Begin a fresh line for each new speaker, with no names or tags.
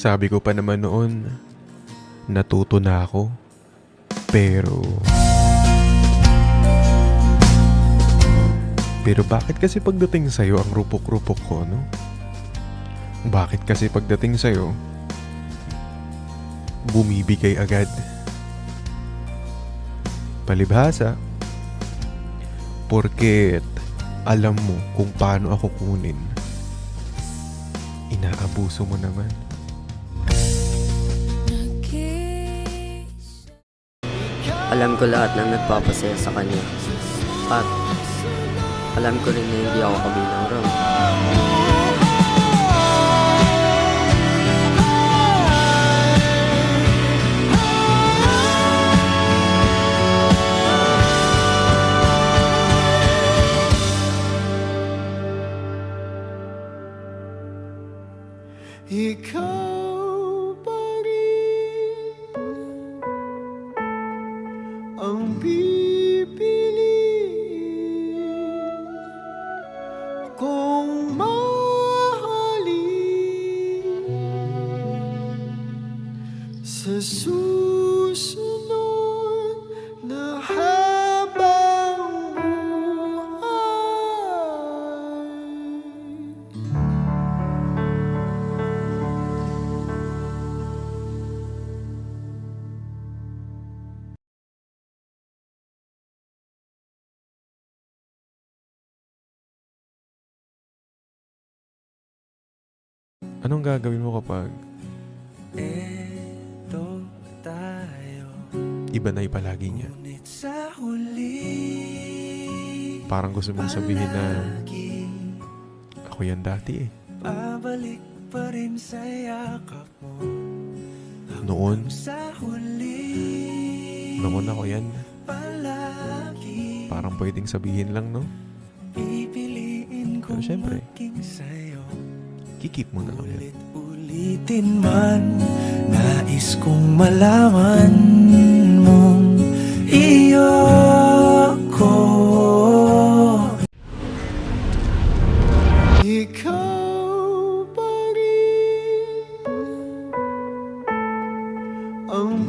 Sabi ko pa naman noon, natuto na ako. Pero bakit kasi pagdating sa'yo ang rupok-rupok ko, no? Bakit kasi pagdating sa'yo, bumibigay agad? Palibhasa, porket alam mo kung paano ako kunin, inaabuso mo naman.
Alam ko lahat ng nagpapasaya sa kanya. At alam ko rin na hindi ako kabilang ron.
Ikaw pa rin ang pipiliin kong mahalin sa susunod na habang buhay.
Anong gagawin mo kapag
Eto tayo,
iba na ipalagi niya?
ngunit sa huli,
Parang gusto mong sabihin na ako yan dati eh.
babalik pa rin sa yakap mo.
Noon
Sa huli,
ako yan.
palagi
Parang pwedeng sabihin lang, no?
pipiliin
Pero
kong
syempre,
maging sa'yo.
kikip mo na lang yan.
Ulit-ulitin man, nais kong malaman mong iyo ko. Ikaw pa rin ang